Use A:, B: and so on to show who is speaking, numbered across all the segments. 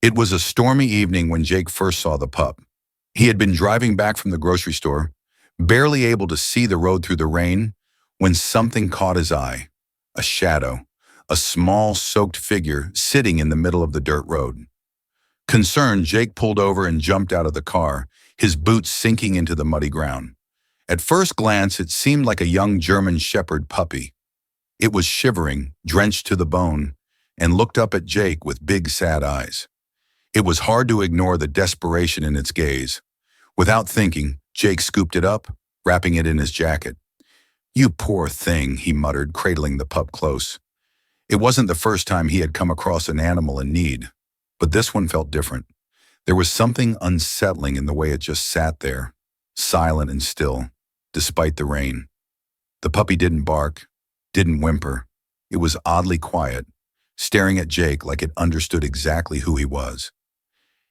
A: It was a stormy evening when Jake first saw the pup. He had been driving back from the grocery store, barely able to see the road through the rain, when something caught his eye. A shadow, a small, soaked figure sitting in the middle of the dirt road. Concerned, Jake pulled over and jumped out of the car, his boots sinking into the muddy ground. At first glance, it seemed like a young German shepherd puppy. It was shivering, drenched to the bone, and looked up at Jake with big, sad eyes. It was hard to ignore the desperation in its gaze. Without thinking, Jake scooped it up, wrapping it in his jacket. "You poor thing," he muttered, cradling the pup close. It wasn't the first time he had come across an animal in need, but this one felt different. There was something unsettling in the way it just sat there, silent and still, despite the rain. The puppy didn't bark, didn't whimper. It was oddly quiet, staring at Jake like it understood exactly who he was.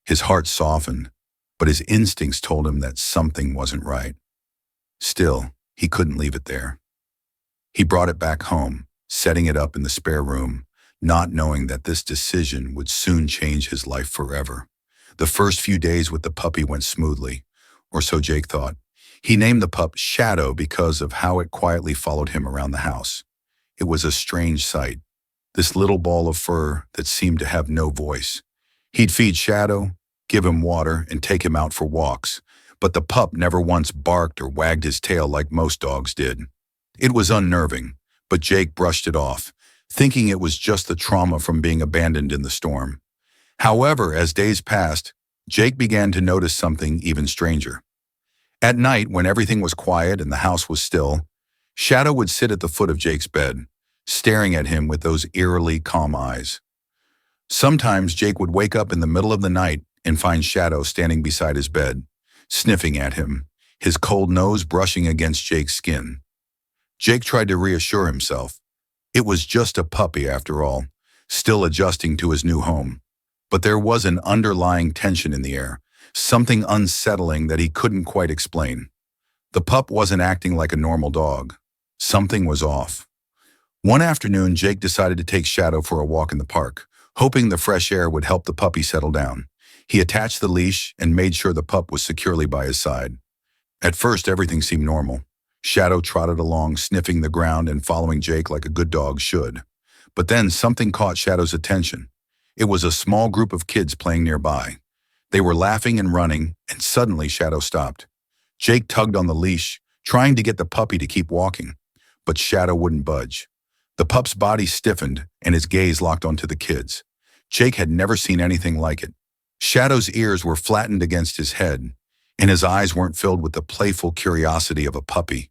A: His heart softened, but his instincts told him that something wasn't right. Still, he couldn't leave it there. He brought it back home, setting it up in the spare room, not knowing that this decision would soon change his life forever. The first few days with the puppy went smoothly, or so Jake thought. He named the pup Shadow because of how it quietly followed him around the house. It was a strange sight, this little ball of fur that seemed to have no voice. He'd feed Shadow, give him water, and take him out for walks, but the pup never once barked or wagged his tail like most dogs did. It was unnerving, but Jake brushed it off, thinking it was just the trauma from being abandoned in the storm. However, as days passed, Jake began to notice something even stranger. At night, when everything was quiet and the house was still, Shadow would sit at the foot of Jake's bed, staring at him with those eerily calm eyes. Sometimes Jake would wake up in the middle of the night and find Shadow standing beside his bed, sniffing at him, his cold nose brushing against Jake's skin. Jake tried to reassure himself. It was just a puppy after all, still adjusting to his new home. But there was an underlying tension in the air, something unsettling that he couldn't quite explain. The pup wasn't acting like a normal dog. Something was off. One afternoon, Jake decided to take Shadow for a walk in the park, hoping the fresh air would help the puppy settle down. He attached the leash and made sure the pup was securely by his side. At first, everything seemed normal. Shadow trotted along, sniffing the ground and following Jake like a good dog should. But then something caught Shadow's attention. It was a small group of kids playing nearby. They were laughing and running, and suddenly Shadow stopped. Jake tugged on the leash, trying to get the puppy to keep walking, but Shadow wouldn't budge. The pup's body stiffened, and his gaze locked onto the kids. Jake had never seen anything like it. Shadow's ears were flattened against his head, and his eyes weren't filled with the playful curiosity of a puppy.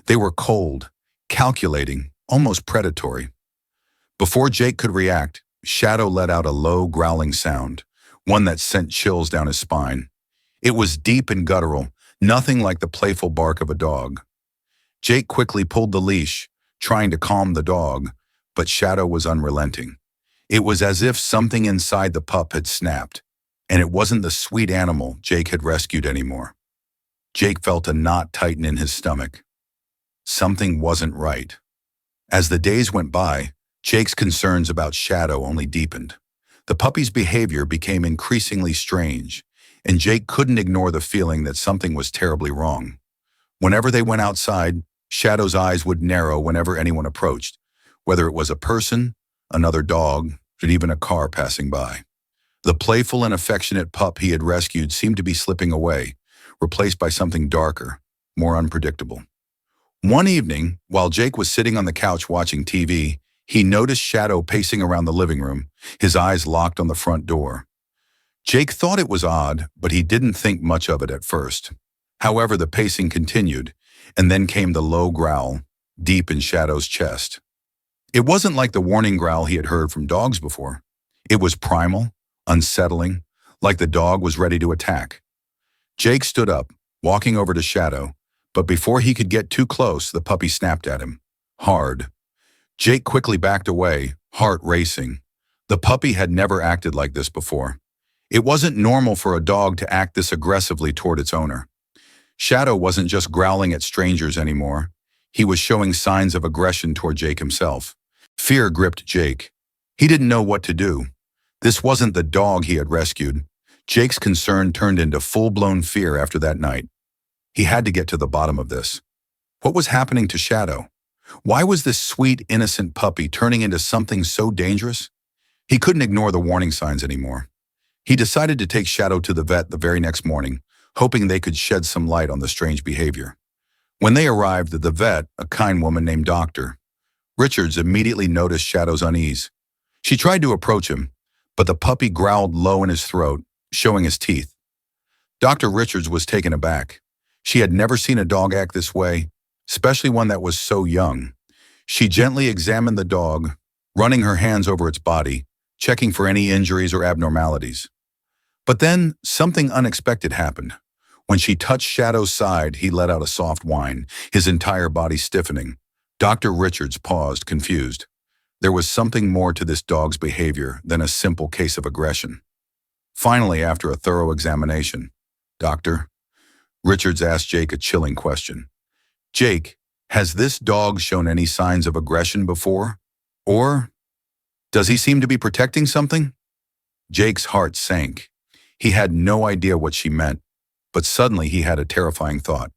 A: They were cold, calculating, almost predatory. Before Jake could react, Shadow let out a low, growling sound, one that sent chills down his spine. It was deep and guttural, nothing like the playful bark of a dog. Jake quickly pulled the leash, trying to calm the dog, but Shadow was unrelenting. It was as if something inside the pup had snapped, and it wasn't the sweet animal Jake had rescued anymore. Jake felt a knot tighten in his stomach. Something wasn't right. As the days went by, Jake's concerns about Shadow only deepened. The puppy's behavior became increasingly strange, and Jake couldn't ignore the feeling that something was terribly wrong. Whenever they went outside, Shadow's eyes would narrow whenever anyone approached, whether it was a person, another dog, or even a car passing by. The playful and affectionate pup he had rescued seemed to be slipping away, replaced by something darker, more unpredictable. One evening, while Jake was sitting on the couch watching TV, he noticed Shadow pacing around the living room, his eyes locked on the front door. Jake thought it was odd, but he didn't think much of it at first. However, the pacing continued, and then came the low growl, deep in Shadow's chest. It wasn't like the warning growl he had heard from dogs before. It was primal, unsettling, like the dog was ready to attack. Jake stood up, walking over to Shadow, but before he could get too close, the puppy snapped at him, hard. Jake quickly backed away, heart racing. The puppy had never acted like this before. It wasn't normal for a dog to act this aggressively toward its owner. Shadow wasn't just growling at strangers anymore. He was showing signs of aggression toward Jake himself. Fear gripped Jake. He didn't know what to do. This wasn't the dog he had rescued. Jake's concern turned into full-blown fear after that night. He had to get to the bottom of this. What was happening to Shadow? Why was this sweet, innocent puppy turning into something so dangerous? He couldn't ignore the warning signs anymore. He decided to take Shadow to the vet the very next morning, hoping they could shed some light on the strange behavior. When they arrived at the vet, a kind woman named Dr. Richards immediately noticed Shadow's unease. She tried to approach him, but the puppy growled low in his throat, showing his teeth. Dr. Richards was taken aback. She had never seen a dog act this way, especially one that was so young. She gently examined the dog, running her hands over its body, checking for any injuries or abnormalities. But then, something unexpected happened. When she touched Shadow's side, he let out a soft whine, his entire body stiffening. Dr. Richards paused, confused. There was something more to this dog's behavior than a simple case of aggression. Finally, after a thorough examination, Dr. Richards asked Jake a chilling question. Jake, has this dog shown any signs of aggression before? Or does he seem to be protecting something? Jake's heart sank. He had no idea what she meant, but suddenly he had a terrifying thought.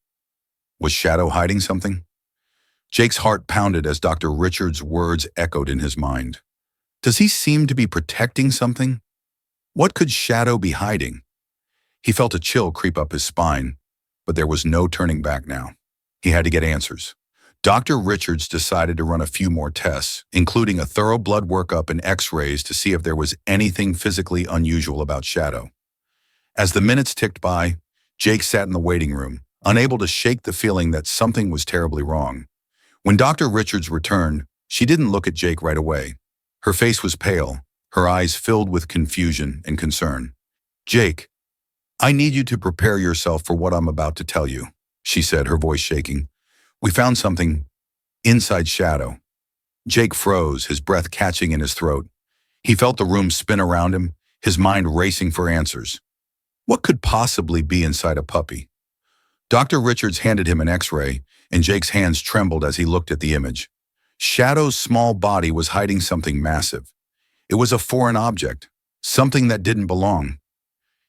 A: Was Shadow hiding something? Jake's heart pounded as Dr. Richards' words echoed in his mind. Does he seem to be protecting something? What could Shadow be hiding? He felt a chill creep up his spine, but there was no turning back now. He had to get answers. Dr. Richards decided to run a few more tests, including a thorough blood workup and x-rays to see if there was anything physically unusual about Shadow. As the minutes ticked by, Jake sat in the waiting room, unable to shake the feeling that something was terribly wrong. When Dr. Richards returned, she didn't look at Jake right away. Her face was pale, her eyes filled with confusion and concern. Jake, I need you to prepare yourself for what I'm about to tell you, she said, her voice shaking. We found something inside Shadow. Jake froze, his breath catching in his throat. He felt the room spin around him, his mind racing for answers. What could possibly be inside a puppy? Dr. Richards handed him an x-ray, and Jake's hands trembled as he looked at the image. Shadow's small body was hiding something massive. It was a foreign object, something that didn't belong.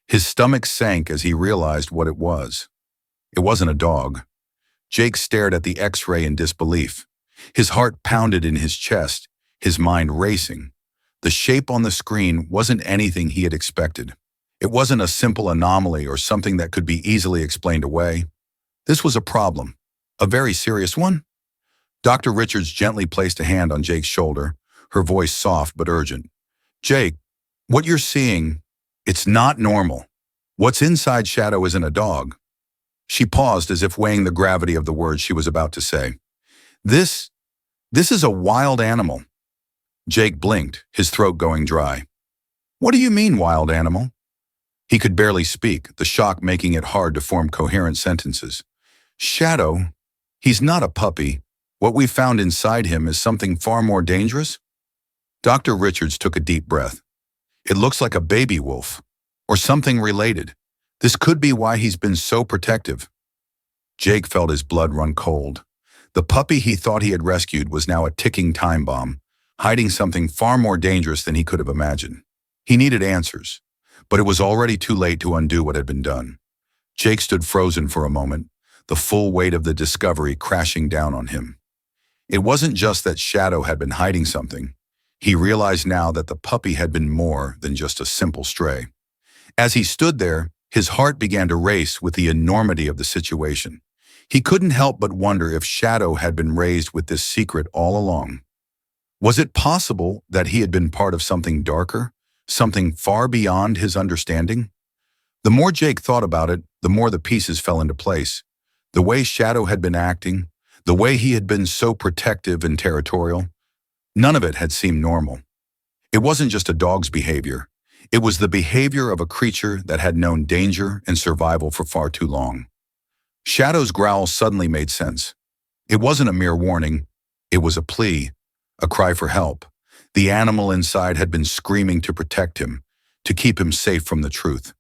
A: His stomach sank as he realized what it was. It wasn't a dog. Jake stared at the x-ray in disbelief. His heart pounded in his chest, his mind racing. The shape on the screen wasn't anything he had expected. It wasn't a simple anomaly or something that could be easily explained away. This was a problem, a very serious one. Dr. Richards gently placed a hand on Jake's shoulder, her voice soft but urgent. Jake, what you're seeing, it's not normal. What's inside Shadow isn't a dog. She paused as if weighing the gravity of the words she was about to say. This is a wild animal. Jake blinked, his throat going dry. What do you mean, wild animal? He could barely speak, the shock making it hard to form coherent sentences. Shadow, he's not a puppy. What we found inside him is something far more dangerous? Dr. Richards took a deep breath. It looks like a baby wolf, or something related. This could be why he's been so protective. Jake felt his blood run cold. The puppy he thought he had rescued was now a ticking time bomb, hiding something far more dangerous than he could have imagined. He needed answers, but it was already too late to undo what had been done. Jake stood frozen for a moment, the full weight of the discovery crashing down on him. It wasn't just that Shadow had been hiding something. He realized now that the puppy had been more than just a simple stray. As he stood there, his heart began to race with the enormity of the situation. He couldn't help but wonder if Shadow had been raised with this secret all along. Was it possible that he had been part of something darker, something far beyond his understanding? The more Jake thought about it, the more the pieces fell into place. The way Shadow had been acting, the way he had been so protective and territorial, none of it had seemed normal. It wasn't just a dog's behavior. It was the behavior of a creature that had known danger and survival for far too long. Shadow's growl suddenly made sense. It wasn't a mere warning. It was a plea, a cry for help. The animal inside had been screaming to protect him, to keep him safe from the truth.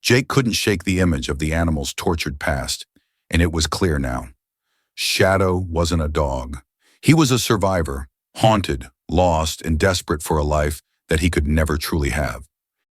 A: Jake couldn't shake the image of the animal's tortured past, and it was clear now. Shadow wasn't a dog. He was a survivor, haunted, lost, and desperate for a life that he could never truly have.